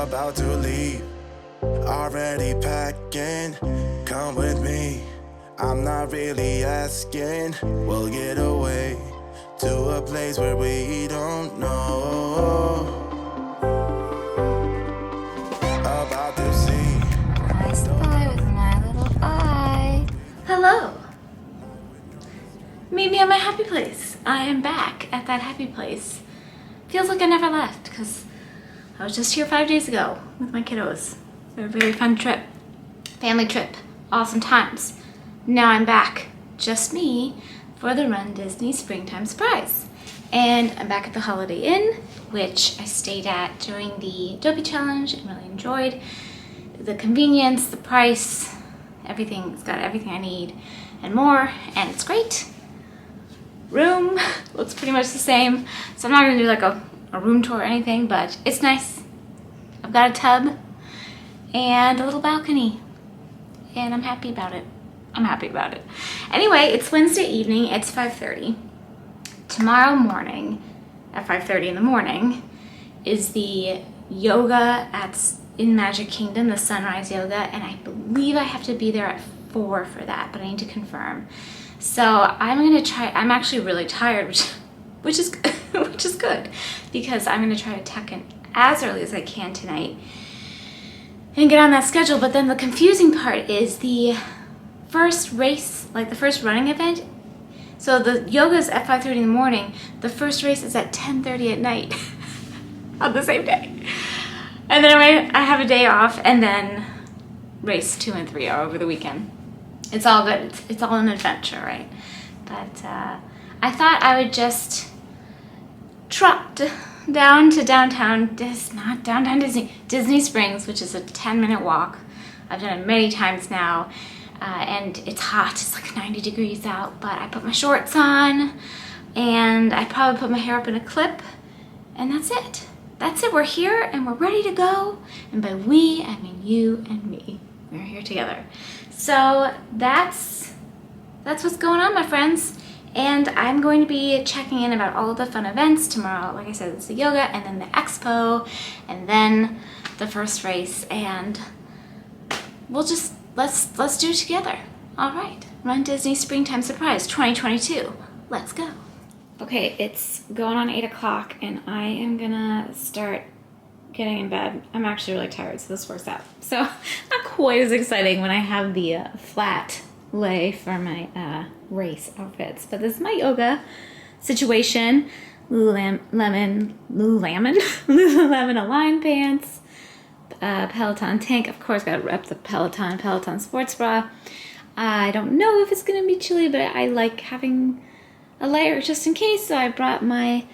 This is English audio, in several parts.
about to leave, already packing. Come with me, I'm not really asking. We'll get away to a place where we don't know. About to see. I spy with my little eye. Hello. Meet me at my happy place. I am back at that happy place. Feels like I never left because I was just here 5 days ago with my kiddos. It was a very fun trip. Family trip. Awesome times. Now I'm back, just me, for the runDisney Springtime Surprise. And I'm back at the Holiday Inn, which I stayed at during the Dopey challenge and really enjoyed. The convenience, the price, everything. It's got everything I need and more, and it's great. Room looks pretty much the same, so I'm not gonna do like a room tour or anything, but it's nice. I've got a tub and a little balcony, and I'm happy about it. Anyway, it's Wednesday evening, it's 5:30. Tomorrow morning at 5:30 in the morning is the yoga in Magic Kingdom, the sunrise yoga, and I believe I have to be there at 4 for that, but I need to confirm. So I'm gonna try. I'm actually really tired, which is good, because I'm gonna try to tuck in as early as I can tonight and get on that schedule. But then the confusing part is the first race, like the first running event. So the yoga's at 5:30 in the morning. The first race is at 10:30 at night on the same day. And then I have a day off, and then race 2 and 3 are over the weekend. It's all good. It's all an adventure, right? But I thought I would just trot down to not downtown Disney Springs, which is a 10-minute walk. I've done it many times now, and it's hot. It's like 90 degrees out, but I put my shorts on, and I probably put my hair up in a clip, and that's it. That's it. We're here, and we're ready to go. And by we, I mean you and me. We're here together. So that's what's going on, my friends. And I'm going to be checking in about all of the fun events tomorrow. Like I said, it's the yoga, and then the expo, and then the first race, and we'll just let's do it together. All right, runDisney Springtime Surprise 2022. Let's go. Okay, it's going on 8 o'clock, and I am gonna start getting in bed. I'm actually really tired, so this works out. So not quite as exciting when I have the flat lay for my race outfits. But this is my yoga situation. Lululemon Align pants, Peloton tank. Of course, gotta rep the Peloton sports bra. I don't know if it's gonna be chilly, but I like having a layer just in case. So I brought my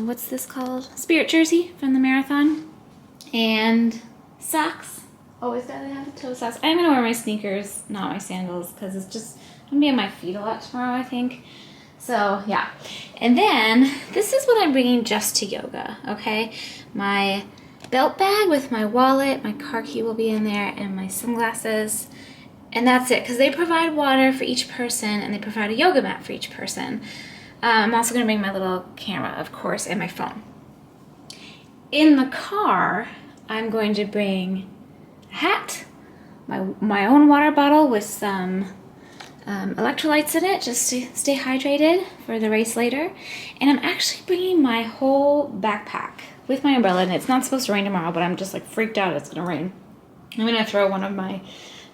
what's this called? Spirit jersey from the marathon, and socks. Always gotta have the toe socks. I'm gonna wear my sneakers, not my sandals, because it's just gonna be on my feet a lot tomorrow, I think. So yeah. And then this is what I'm bringing just to yoga. Okay, my belt bag with my wallet, my car key will be in there, and my sunglasses. And that's it, because they provide water for each person, and they provide a yoga mat for each person. I'm also going to bring my little camera, of course, and my phone. In the car, I'm going to bring a hat, my own water bottle with some electrolytes in it, just to stay hydrated for the race later. And I'm actually bringing my whole backpack with my umbrella, and it's not supposed to rain tomorrow, but I'm just like freaked out it's going to rain. I'm going to throw one of my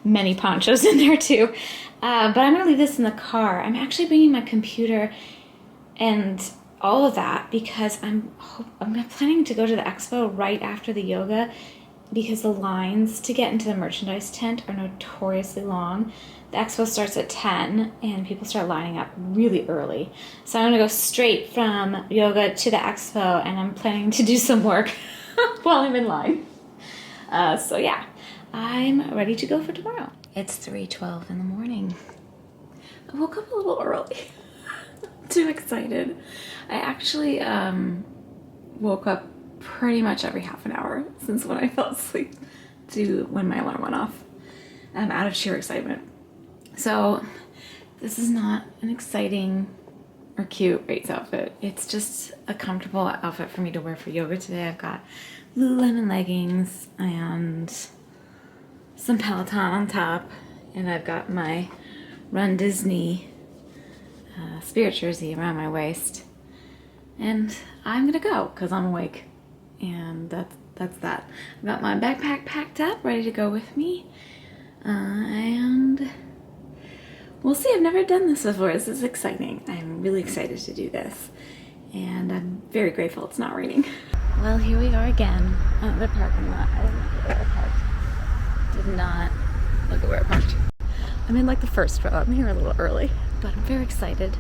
many ponchos in there too. But I'm going to leave this in the car. I'm actually bringing my computer and all of that because I'm planning to go to the expo right after the yoga, because the lines to get into the merchandise tent are notoriously long. The expo starts at 10 and people start lining up really early. So I'm going to go straight from yoga to the expo, and I'm planning to do some work while I'm in line. So yeah, I'm ready to go for tomorrow. It's 3:12 in the morning. I woke up a little early. Too excited. I actually woke up pretty much every half an hour since when I fell asleep to when my alarm went off, out of sheer excitement. So this is not an exciting or cute race outfit. It's just a comfortable outfit for me to wear for yoga today. I've got Lululemon leggings and some Peloton on top, and I've got my runDisney spirit jersey around my waist, and I'm gonna go because I'm awake, and that's that. I've got my backpack packed up, ready to go with me, and we'll see. I've never done this before. This is exciting. I'm really excited to do this, and I'm very grateful it's not raining. Well, here we are again at the parking lot. I didn't look at where I parked. Did not look at where I parked. I'm in like the first row. I'm here a little early, but I'm very excited.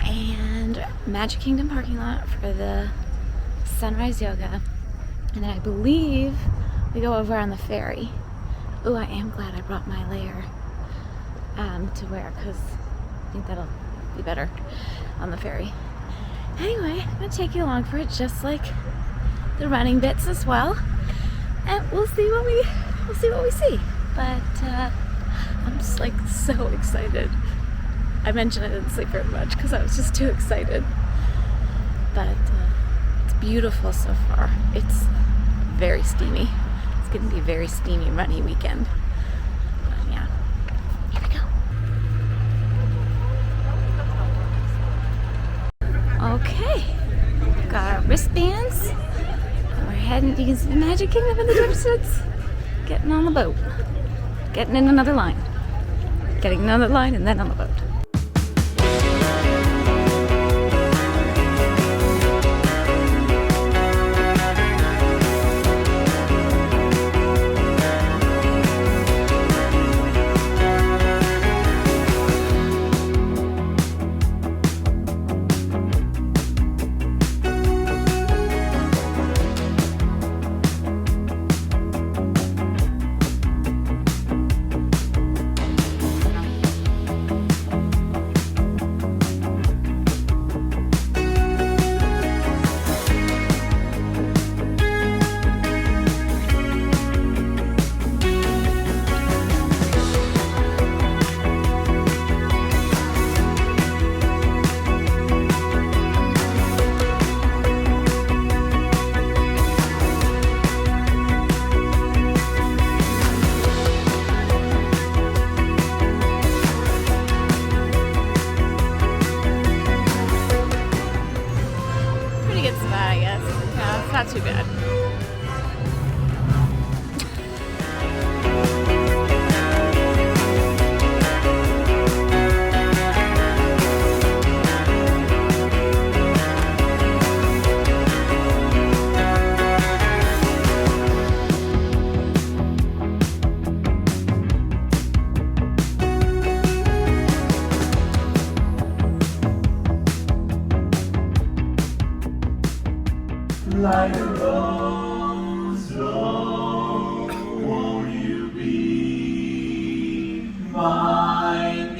And Magic Kingdom parking lot for the sunrise yoga. And then I believe we go over on the ferry. Oh, I am glad I brought my layer to wear, because I think that'll be better on the ferry. Anyway, I'm gonna take you along for it, just like the running bits as well, and we'll see what we see. But I'm just like so excited. I mentioned I didn't sleep very much because I was just too excited. But it's beautiful so far. It's very steamy. It's gonna be a very steamy, runny weekend. But yeah, here we go. Okay, got our wristbands, and we're heading to use the Magic Kingdom in the swimsuits. Getting on the boat, getting in another line, getting another line, and then on the boat. Not too bad. Like a rose, oh, won't you be mine,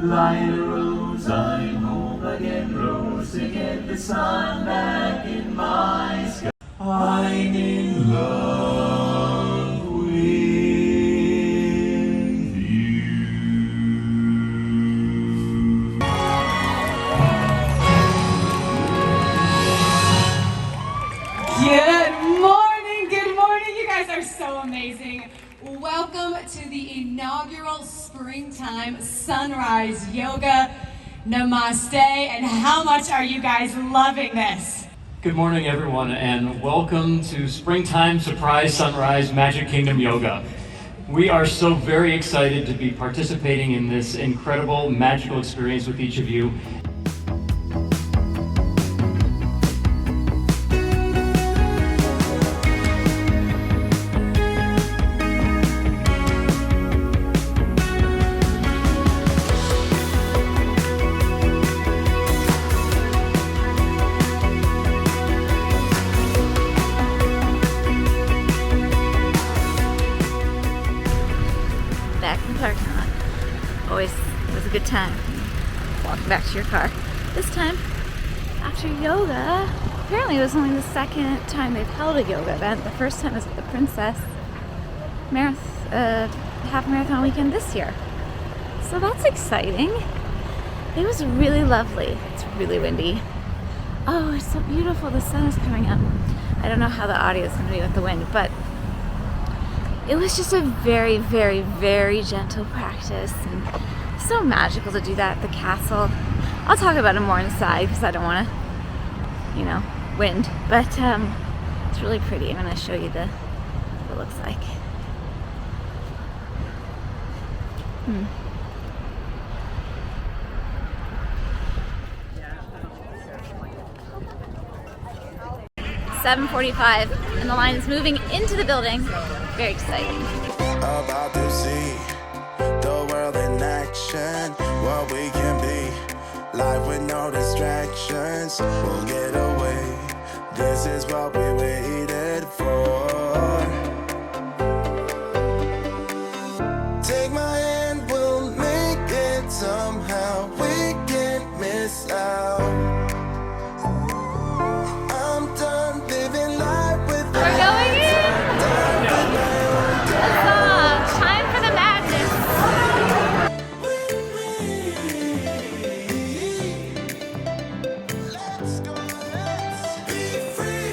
Like a rose, I'm home again, rose again, the sun back in my sky. I'm in love with you. Good morning, you guys are so amazing. Welcome to the inaugural springtime sunrise yoga. Namaste, and how much are you guys loving this? Good morning, everyone, and welcome to Springtime Surprise Sunrise Magic Kingdom Yoga. We are so very excited to be participating in this incredible magical experience with each of you. Back in the parking lot. Always was a good time walking back to your car. This time, after yoga, apparently it was only the second time they've held a yoga event. The first time was at the Princess Half Marathon weekend this year. So that's exciting. It was really lovely. It's really windy. Oh, it's so beautiful. The sun is coming up. I don't know how the audio is going to be with the wind, but it was just a very, very, very gentle practice. And so magical to do that at the castle. I'll talk about it more inside because I don't want to, you know, wind. But it's really pretty. I'm going to show you what it looks like. Hmm. 7:45 and the line is moving into the building. Very exciting. About to see the world in action, what we can be. Life with no distractions, we'll get away. This is what we waited for. Take my hand, we'll make it somehow. We can't miss out. I'm done living life with We're going in! Huzzah! Time for the madness! Let's go, let's be free.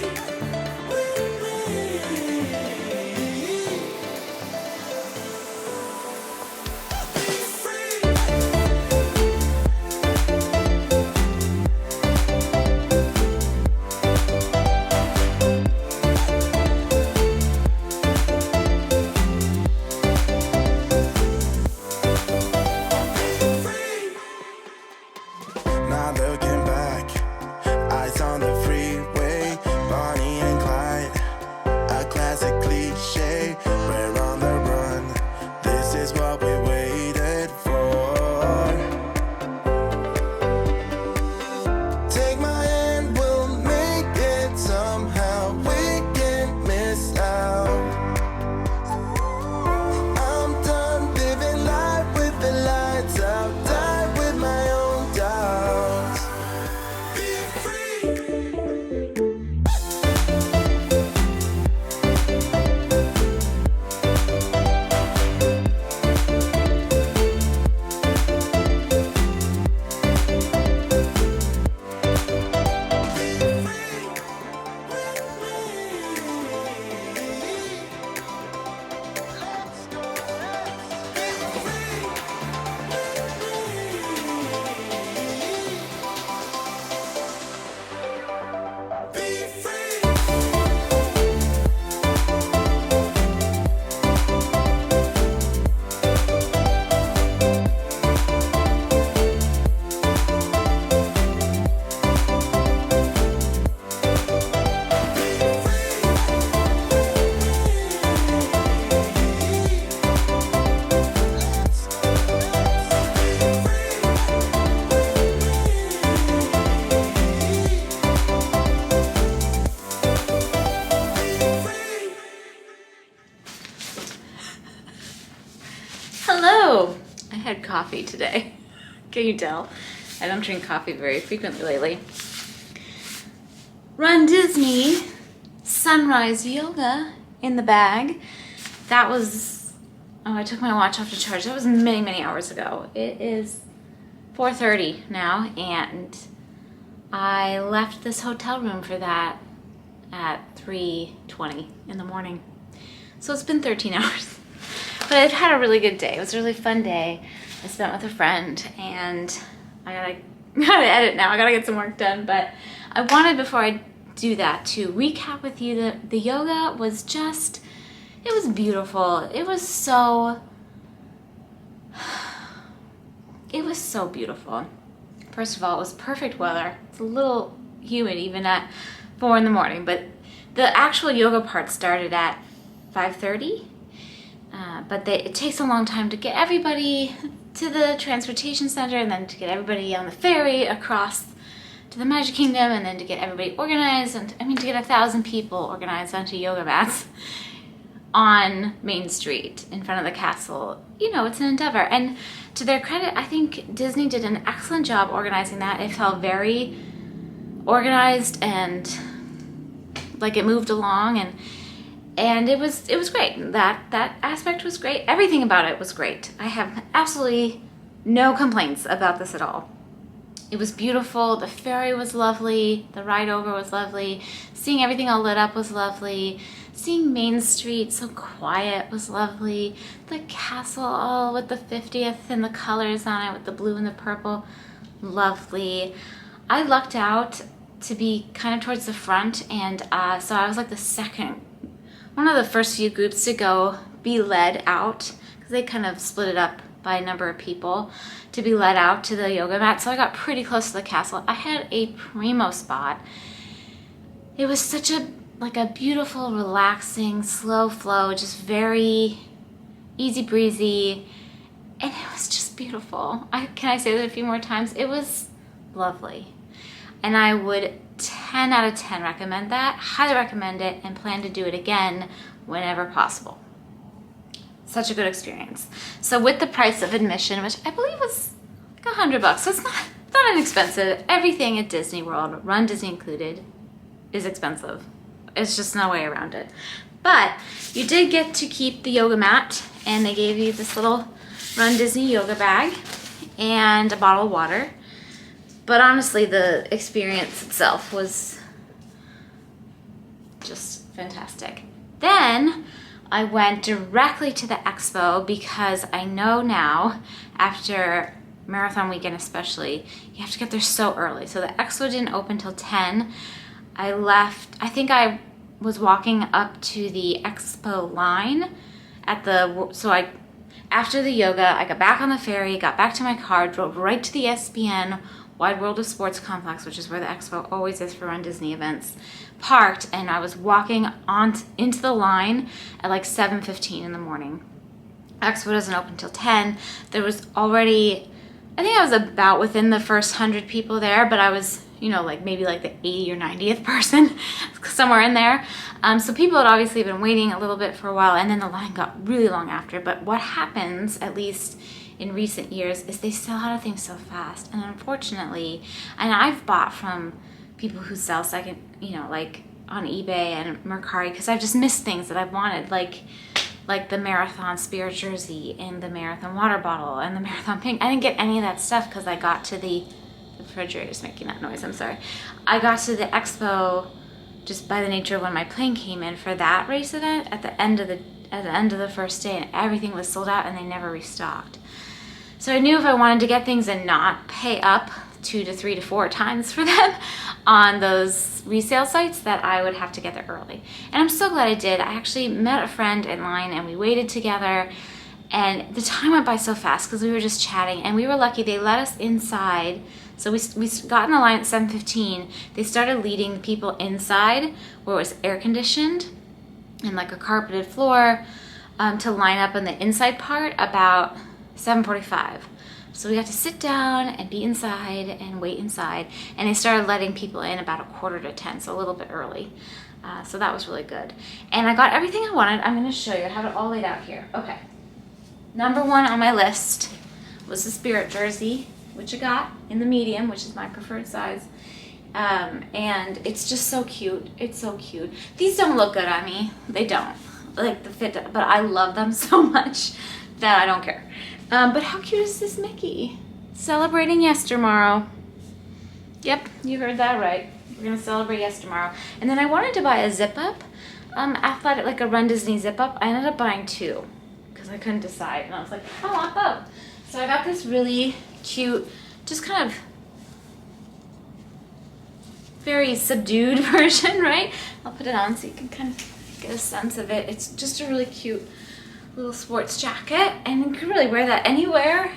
Not looking back, eyes on the freeway, Bonnie and Clyde, a classic cliche. We're on the run, this is what we waited for. Take my hand, we'll make it somehow. We can't miss out. I'm done living life with the lights out, die with my own doubts. Be free. Let's go, let's be free. Be free. Hello! I had coffee today. Can you tell? I don't drink coffee very frequently lately. runDisney Sunrise Yoga in the bag. That was, oh, I took my watch off to charge. That was many, many hours ago. It is 4:30 now, and I left this hotel room for that at 3:20 in the morning. So it's been 13 hours. But I've had a really good day. It was a really fun day. I spent with a friend, and I gotta edit now. I gotta get some work done. But I wanted, before I do that, to recap with you that the yoga was just, it was beautiful. It was so beautiful. First of all, it was perfect weather. It's a little humid even at 4 in the morning, but the actual yoga part started at 5:30. But it takes a long time to get everybody to the transportation center, and then to get everybody on the ferry across to the Magic Kingdom, and then to get everybody organized, and to get 1,000 people organized onto yoga mats on Main Street in front of the castle. You know, it's an endeavor. And to their credit, I think Disney did an excellent job organizing that. It felt very organized and like it moved along, and it was great. That aspect was great. Everything about it was great. I have absolutely no complaints about this at all. It was beautiful. The ferry was lovely. The ride over was lovely. Seeing everything all lit up was lovely. Seeing Main Street so quiet was lovely. The castle all with the 50th and the colors on it with the blue and the purple, lovely. I lucked out to be kind of towards the front, and so I was like one of the first few groups to go be led out, because they kind of split it up by a number of people to be led out to the yoga mat. So I got pretty close to the castle. I had a primo spot. It was such a beautiful, relaxing, slow flow, just very easy breezy, and it was just beautiful. Can I say that a few more times? It was lovely, and I would 10 out of 10 recommend that. Highly recommend it, and plan to do it again whenever possible. Such a good experience. So with the price of admission, which I believe was like $100, so it's not inexpensive. Everything at Disney World, runDisney included, is expensive. It's just no way around it. But you did get to keep the yoga mat, and they gave you this little runDisney yoga bag and a bottle of water. But honestly, the experience itself was just fantastic. Then I went directly to the Expo, because I know now, after marathon weekend especially, you have to get there so early. So the Expo didn't open till 10. I left, I think I was walking up to the Expo line after the yoga, I got back on the ferry, got back to my car, drove right to the ESPN Wide World of Sports Complex, which is where the Expo always is for runDisney events, parked, and I was walking into the line at like 7:15 in the morning. Expo doesn't open till 10. There was already, I think I was about within the first 100 people there, but I was, maybe like the 80th or 90th person, somewhere in there. So people had obviously been waiting a little bit for a while, and then the line got really long after. But what happens, at least in recent years, is they sell out of things so fast. And unfortunately, and I've bought from people who sell second, like on eBay and Mercari, because I've just missed things that I've wanted, like the marathon spirit jersey and the marathon water bottle and the marathon pink. I didn't get any of that stuff because I got to the refrigerator's making that noise, I'm sorry. I got to the Expo just by the nature of when my plane came in for that race event at the end of the first day, and everything was sold out and they never restocked. So I knew if I wanted to get things and not pay up 2 to 3 to 4 times for them on those resale sites, that I would have to get there early. And I'm so glad I did. I actually met a friend in line and we waited together, and the time went by so fast because we were just chatting, and we were lucky they let us inside. So we got in the line at 7:15. They started leading people inside where it was air conditioned and like a carpeted floor to line up in the inside part about 7:45. So we got to sit down and be inside and wait inside, and they started letting people in about 9:45, so a little bit early. So that was really good. And I got everything I wanted. I'm going to show you. I have it all laid out here. Okay. Number 1 on my list was the Spirit jersey, which I got in the medium, which is my preferred size. And it's just so cute. It's so cute. These don't look good on me. They don't. Like the fit, but I love them so much that I don't care. But how cute is this Mickey? Celebrating Yes Tomorrow. Yep, you heard that right. We're gonna celebrate Yes Tomorrow. And then I wanted to buy a zip up, athletic, like a runDisney zip up. I ended up buying 2 because I couldn't decide, and I was like, I want both. So I got this really cute, just kind of very subdued version, right? I'll put it on so you can kind of get a sense of it. It's just a really cute little sports jacket, and you can really wear that anywhere.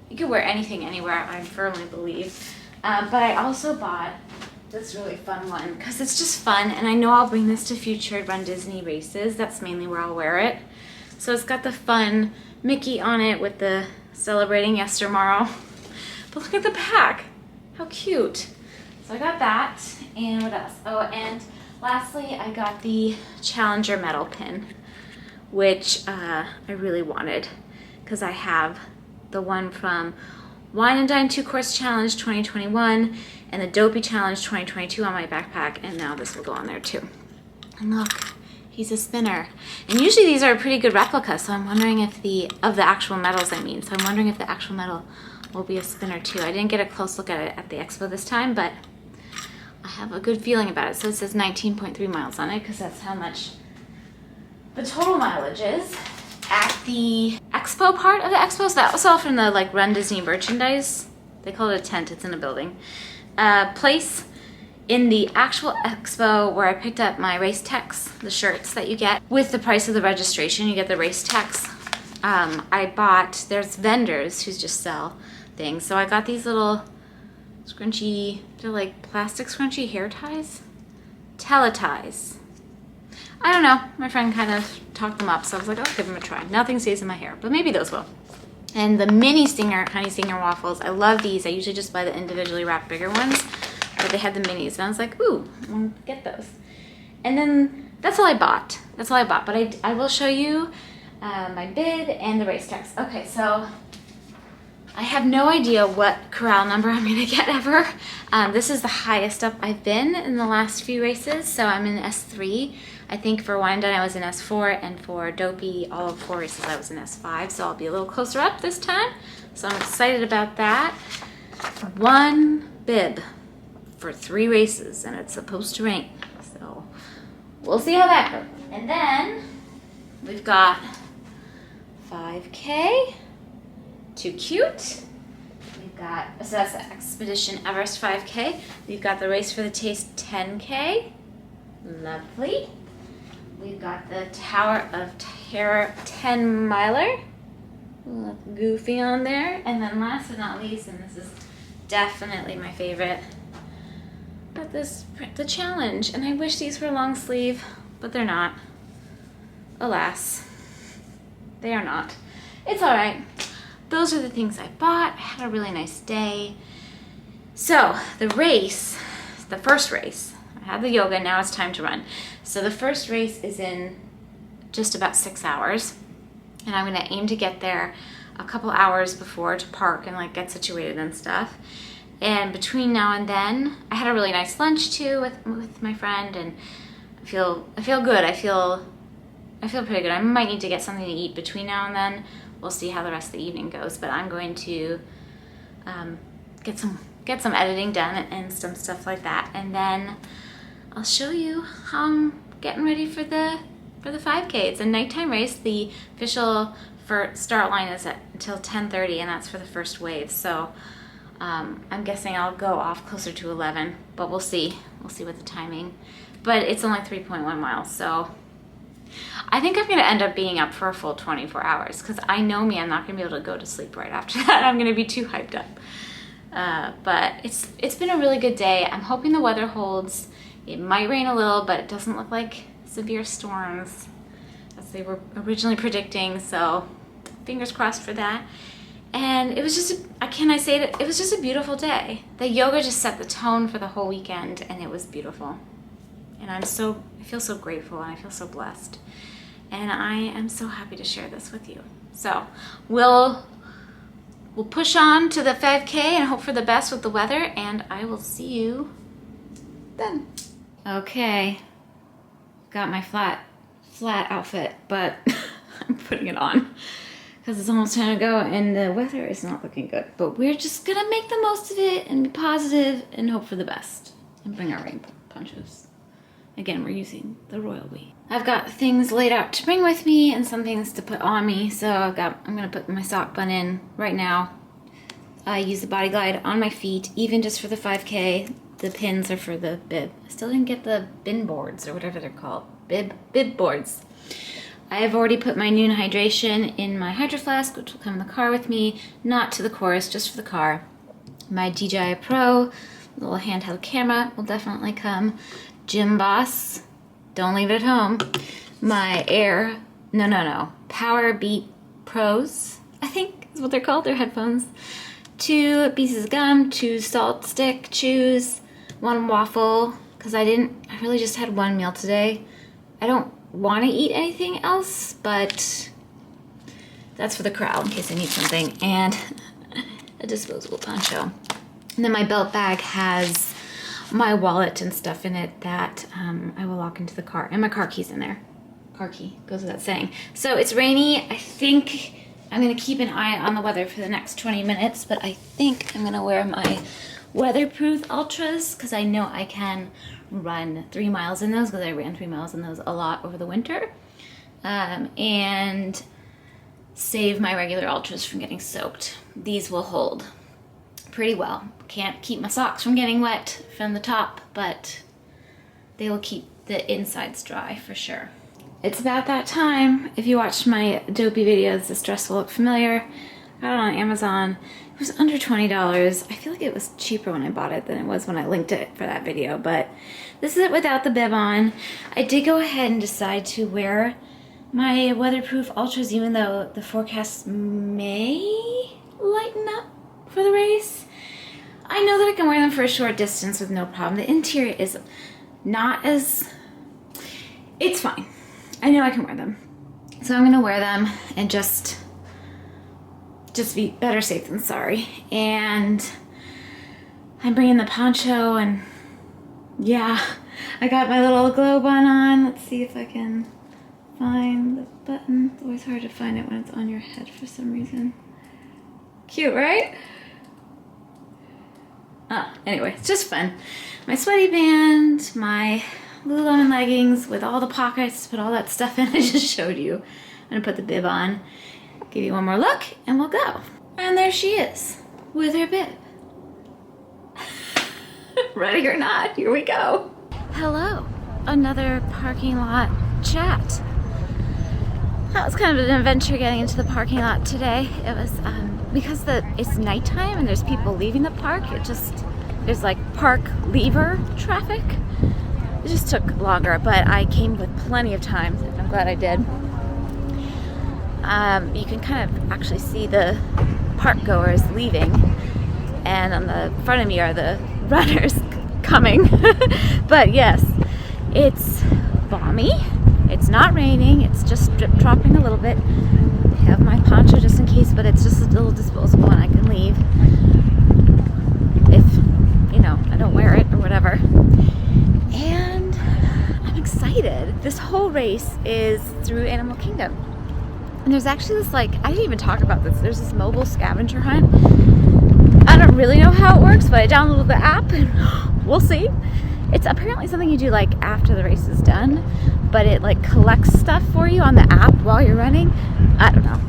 You can wear anything anywhere, I firmly believe. But I also bought this really fun one because it's just fun, and I know I'll bring this to future runDisney races. That's mainly where I'll wear it. So it's got the fun Mickey on it with the celebrating Yes Tomorrow. But look at the back. How cute. So I got that, and what else? Oh, and lastly, I got the Challenger medal pin, which I really wanted because I have the one from Wine and Dine 2-Course Challenge 2021 and the Dopey Challenge 2022 on my backpack, and now this will go on there too. And look, he's a spinner. And usually these are a pretty good replica, so I'm wondering if the actual medals, so I'm wondering if the actual medal will be a spinner too. I didn't get a close look at it at the expo this time, but I have a good feeling about it. So it says 19.3 miles on it because that's how much the total mileage is. At the expo part of the expo, so that was all from the like Run Disney merchandise. They call it a tent, it's in a building. Place in the actual expo where I picked up my race techs, the shirts that you get. With the price of the registration, you get the race techs. There's vendors who just sell things. So I got these little scrunchy, they're like plastic scrunchy hair ties? Teleties. I don't know, my friend kind of talked them up, so I was like, I'll give them a try. Nothing stays in my hair, but maybe those will. And the mini Stinger, Honey Stinger waffles, I love these. I usually just buy the individually wrapped bigger ones, but they had the minis, and I was like, ooh, I want to get those. And then that's all I bought. That's all I bought, but I will show you my bid and the race text. Okay, so I have no idea what corral number I'm gonna get ever. This is the highest up I've been in the last few races, so I'm in S3. I think for One and Done I was in S4, and for Dopey, all of 4 races I was in S5, so I'll be a little closer up this time. So I'm excited about that. 1 bib for 3 races, and it's supposed to rain. So we'll see how that goes. And then we've got 5K, too cute. We've got, so that's the Expedition Everest 5K. We've got the Race for the Taste 10K, lovely. We've got the Tower of Terror 10 miler, look goofy on there. And then last but not least, and this is definitely my favorite, but the challenge. And I wish these were long sleeve, but they're not. Alas, they are not. It's all right. Those are the things I bought. I had a really nice day. So the race, the first race, I had the yoga, now it's time to run. So the first race is in just about 6 hours, and I'm gonna aim to get there a couple hours before to park and like get situated and stuff. And between now and then, I had a really nice lunch too with my friend, and I feel good. I feel pretty good. I might need to get something to eat between now and then. We'll see how the rest of the evening goes, but I'm going to get some editing done and some stuff like that, and then I'll show you how I'm getting ready for the 5K. It's a nighttime race. The official start line is until 10:30, and that's for the first wave. So I'm guessing I'll go off closer to 11, but we'll see. We'll see with the timing. But it's only 3.1 miles, so I think I'm gonna end up being up for a full 24 hours because I know me, I'm not gonna be able to go to sleep right after that. I'm gonna be too hyped up. But it's been a really good day. I'm hoping the weather holds. It might rain a little, but it doesn't look like severe storms as they were originally predicting, so fingers crossed for that. And it was just, it was just a beautiful day. The yoga just set the tone for the whole weekend, and it was beautiful. And I feel so grateful, and I feel so blessed. And I am so happy to share this with you. So we'll push on to the 5K and hope for the best with the weather, and I will see you then. Okay, got my flat outfit, but I'm putting it on because it's almost time to go, and the weather is not looking good. But we're just gonna make the most of it and be positive and hope for the best and bring our rain ponchos. Again, we're using the Royal We. I've got things laid out to bring with me and some things to put on me. So I'm gonna put my sock bun in right now. I use the Body Glide on my feet, even just for the 5K. The pins are for the bib. I still didn't get the bin boards or whatever they're called. Bib boards. I have already put my noon hydration in my Hydro Flask, which will come in the car with me. Not to the course, just for the car. My DJI Pro, little handheld camera, will definitely come. Gym Boss, don't leave it at home. My Power Beat Pros, I think is what they're called, they're headphones. 2 pieces of gum, 2 salt stick chews, 1 waffle, because I really just had 1 meal today. I don't want to eat anything else, but that's for the corral in case I need something, and a disposable poncho. And then my belt bag has my wallet and stuff in it that I will lock into the car, and my car key's in there. Car key, goes without saying. So it's rainy. I think I'm gonna keep an eye on the weather for the next 20 minutes, but I think I'm gonna wear my weatherproof ultras because I know I can run 3 miles in those, because I ran 3 miles in those a lot over the winter, and save my regular ultras from getting soaked. These will hold pretty well. Can't keep my socks from getting wet from the top, but they will keep the insides dry for sure. It's about that time. If you watched my Dopey videos, this dress will look familiar. Got it on Amazon. It was under $20. I feel like it was cheaper when I bought it than it was when I linked it for that video, but this is it without the bib on. I did go ahead and decide to wear my weatherproof ultras, even though the forecast may lighten up for the race. I know that I can wear them for a short distance with no problem. The interior is not as... it's fine. I know I can wear them. So I'm gonna wear them and just be better safe than sorry. And I'm bringing the poncho, and yeah, I got my little glow bun on. Let's see if I can find the button. It's always hard to find it when it's on your head for some reason. Cute, right? Anyway, it's just fun. My sweaty band, my Lululemon leggings with all the pockets, put all that stuff in I just showed you. I'm gonna put the bib on, give you one more look, and we'll go. And there she is, with her bib. Ready or not, here we go. Hello, another parking lot chat. That was kind of an adventure getting into the parking lot today. It was, because it's nighttime and there's people leaving the park, there's like park leaver traffic. It just took longer, but I came with plenty of time, and I'm glad I did. You can kind of actually see the park goers leaving, and on the front of me are the runners coming. But yes, it's balmy. It's not raining. It's just drip dropping a little bit. I have my poncho just in case, but it's just a little disposable and I can leave if, I don't wear it or whatever. And I'm excited. This whole race is through Animal Kingdom. And there's actually this, I didn't even talk about this. There's this mobile scavenger hunt. I don't really know how it works, but I downloaded the app and we'll see. It's apparently something you do after the race is done, but it collects stuff for you on the app while you're running. I don't know.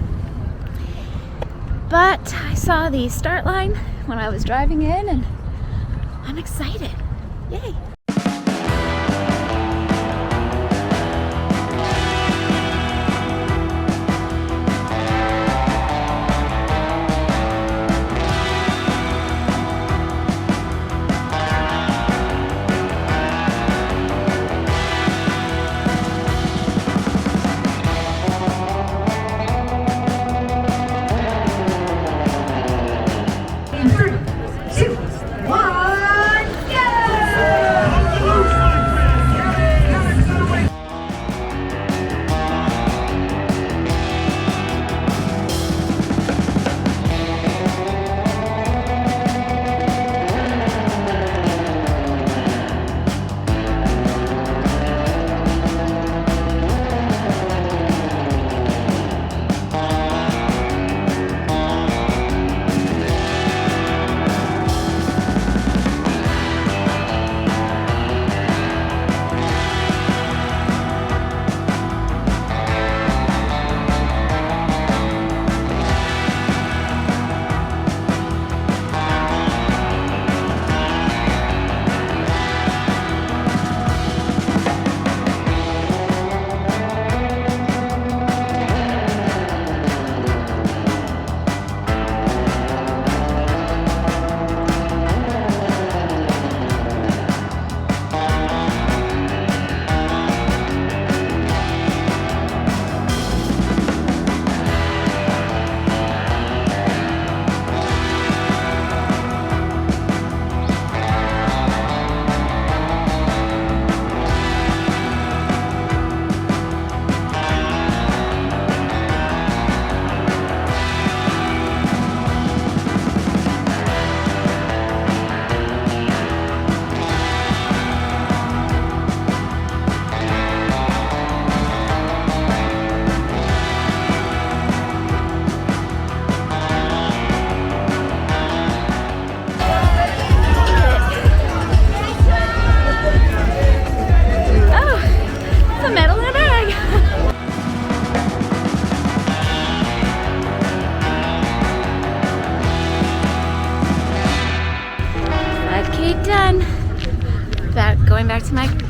But I saw the start line when I was driving in and I'm excited. Yay.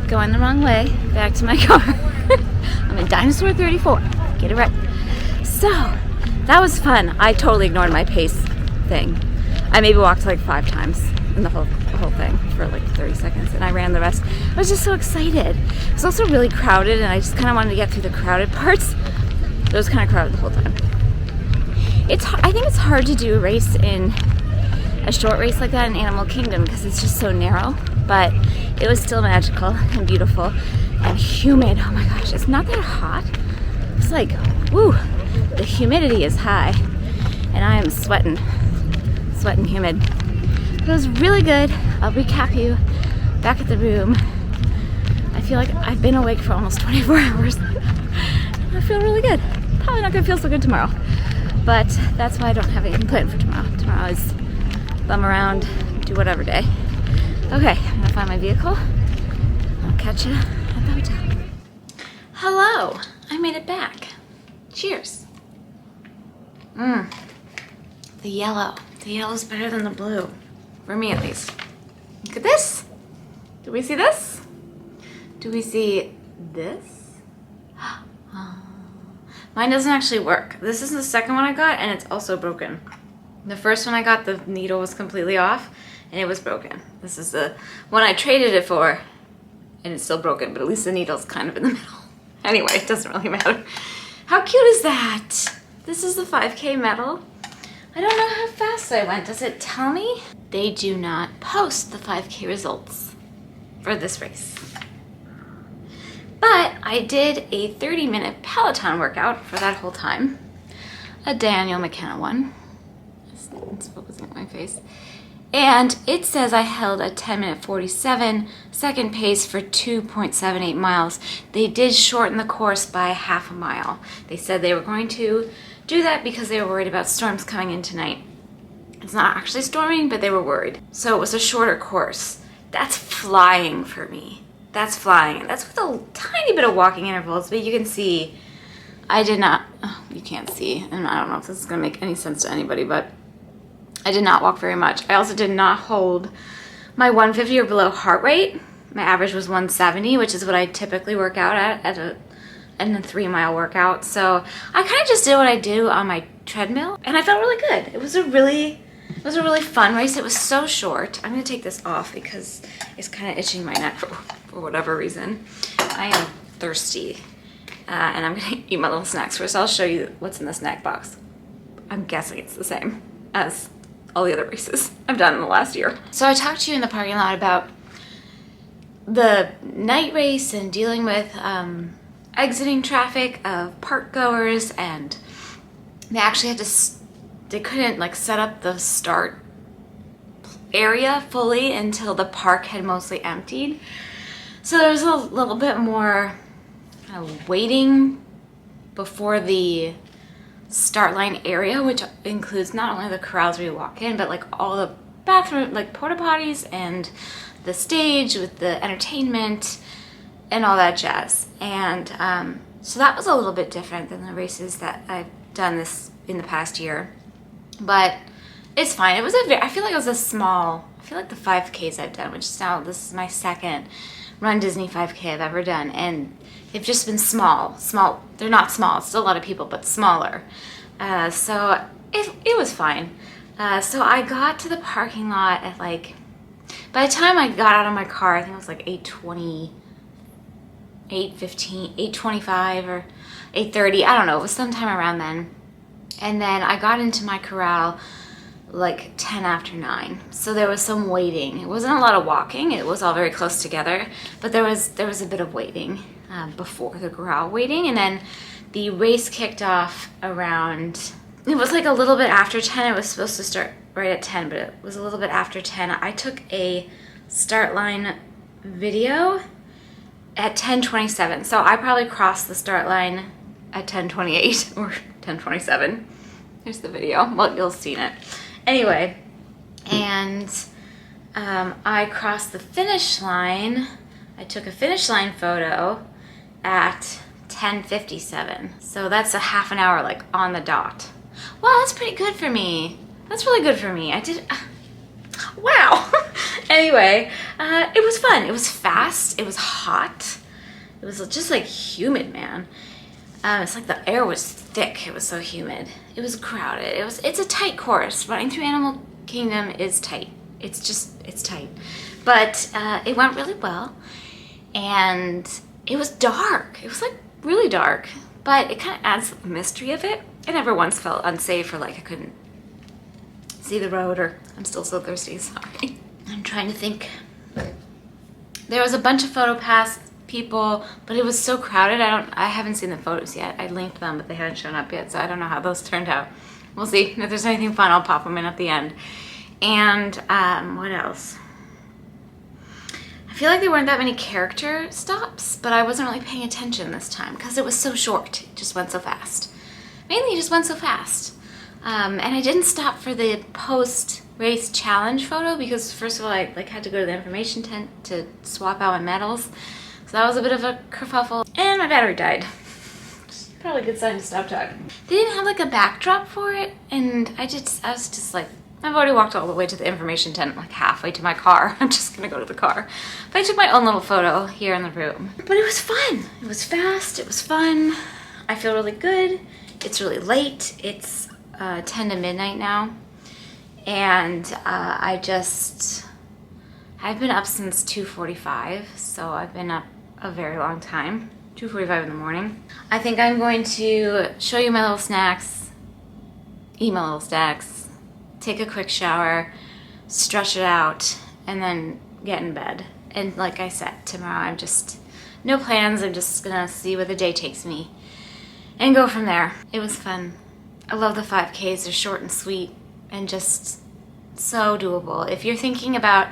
going the wrong way back to my car. I'm in Dinosaur 34. Get it right. So, that was fun. I totally ignored my pace thing. I maybe walked like 5 times in the whole thing for like 30 seconds, and I ran the rest. I was just so excited. It was also really crowded, and I just kind of wanted to get through the crowded parts. It was kind of crowded the whole time. I think it's hard to do a race in a short race like that in Animal Kingdom because it's just so narrow, but it was still magical and beautiful and humid. Oh my gosh, it's not that hot. It's like, woo, the humidity is high and I am sweating humid. But it was really good. I'll recap you back at the room. I feel like I've been awake for almost 24 hours. I feel really good. Probably not gonna feel so good tomorrow, but that's why I don't have anything planned for tomorrow. Tomorrow is bum around, do whatever day. Okay, I'm gonna find my vehicle. I'll catch you at the hotel. Hello, I made it back. Cheers. The yellow. The yellow's better than the blue. For me at least. Look at this. Do we see this? Do we see this? Mine doesn't actually work. This is the second one I got and it's also broken. The first one I got, the needle was completely off and it was broken. This is the one I traded it for and it's still broken, but at least the needle's kind of in the middle. Anyway, it doesn't really matter. How cute is that? This is the 5K medal. I don't know how fast I went. Does it tell me? They do not post the 5K results for this race. But I did a 30-minute Peloton workout for that whole time. A Daniel McKenna one. It's focusing on my face. And it says I held a 10-minute 47-second pace for 2.78 miles. They did shorten the course by half a mile. They said they were going to do that because they were worried about storms coming in tonight. It's not actually storming, but they were worried. So it was a shorter course. That's flying for me. That's flying. That's with a tiny bit of walking intervals, but you can see I did not, you can't see, and I don't know if this is gonna make any sense to anybody, but I did not walk very much. I also did not hold my 150 or below heart rate. My average was 170, which is what I typically work out at a 3-mile workout. So I kind of just did what I do on my treadmill, and I felt really good. It was a really fun race. It was so short. I'm gonna take this off because it's kind of itching my neck for whatever reason. I am thirsty, and I'm gonna eat my little snacks first. I'll show you what's in the snack box. I'm guessing it's the same as all the other races I've done in the last year. So I talked to you in the parking lot about the night race and dealing with exiting traffic of park goers, and they actually had to, they couldn't like set up the start area fully until the park had mostly emptied. So there was a little bit more waiting before the start line area, which includes not only the corrals where you walk in, but like all the bathroom, like porta potties and the stage with the entertainment and all that jazz. And so that was a little bit different than the races that I've done this in the past year, but it's fine. It was I feel like it was a small, I feel like the 5Ks I've done, which is now, this is my second runDisney 5K I've ever done, and they've just been small. They're not small, it's still a lot of people, but smaller. So it was fine. So I got to the parking lot at like, by the time I got out of my car, I think it was like 8:20, 8:15, 8:25 or 8:30, I don't know, it was sometime around then. And then I got into my corral like 10 after 9. So there was some waiting. It wasn't a lot of walking, it was all very close together, but there was a bit of waiting before the corral waiting. And then the race kicked off around, it was like a little bit after 10. It was supposed to start right at 10, but it was a little bit after 10. I took a start line video at 10:27, so I probably crossed the start line at 10:28 or 10:27. Here's the video. Well, you'll have seen it. Anyway, and I crossed the finish line. I took a finish line photo at 10:57. So that's a half an hour like on the dot. Wow, that's pretty good for me. That's really good for me. I did, wow. Anyway, it was fun. It was fast. It was hot. It was just like humid, man. It's like the air was thick. It was so humid. It was crowded. It's a tight course. Running through Animal Kingdom is tight. It's tight. But it went really well. And it was dark. It was like really dark. But it kind of adds the mystery of it. I never once felt unsafe or like I couldn't see the road, or I'm still so thirsty, sorry. I'm trying to think. There was a bunch of PhotoPass people, but it was so crowded. I haven't seen the photos yet. I linked them, but they hadn't shown up yet, so I don't know how those turned out. We'll see. If there's anything fun, I'll pop them in at the end. And what else? I feel like there weren't that many character stops, but I wasn't really paying attention this time because it was so short. It just went so fast. Mainly it just went so fast. And I didn't stop for the post-race challenge photo because first of all, I had to go to the information tent to swap out my medals. So that was a bit of a kerfuffle. And my battery died. Probably a good sign to stop talking. They didn't have like a backdrop for it, and I was just like, I've already walked all the way to the information tent, like halfway to my car. I'm just gonna go to the car. But I took my own little photo here in the room. But it was fun. It was fast, it was fun. I feel really good. It's really late. It's 10 to midnight now. And I've been up since 2:45, so I've been up a very long time. 2:45 in the morning. I think I'm going to show you my little snacks, eat my little snacks, take a quick shower, stretch it out, and then get in bed. And like I said, tomorrow no plans. I'm just gonna see where the day takes me and go from there. It was fun. I love the 5Ks. They're short and sweet and just so doable. If you're thinking about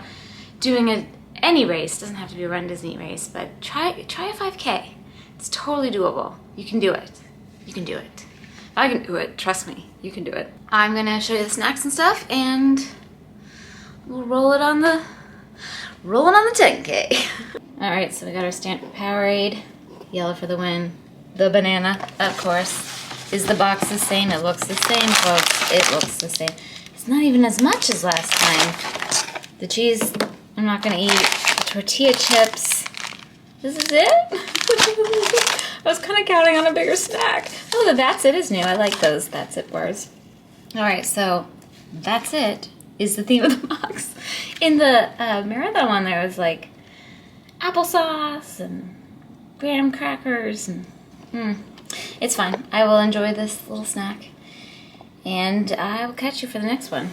doing any race, doesn't have to be a runDisney race, but try a 5K. It's totally doable. You can do it. You can do it. If I can do it, trust me, you can do it. I'm gonna show you the snacks and stuff, and we'll roll it on the 10K. All right, so we got our standard Powerade, yellow for the win. The banana, of course. Is the box the same? It looks the same, folks. It looks the same. It's not even as much as last time. The cheese, I'm not gonna eat. The tortilla chips. This is it? I was kind of counting on a bigger snack. Oh, the That's It is new. I like those That's It bars. All right, so That's It is the theme of the box. In the marathon one, there was like applesauce and graham crackers and it's fine. I will enjoy this little snack, and I will catch you for the next one.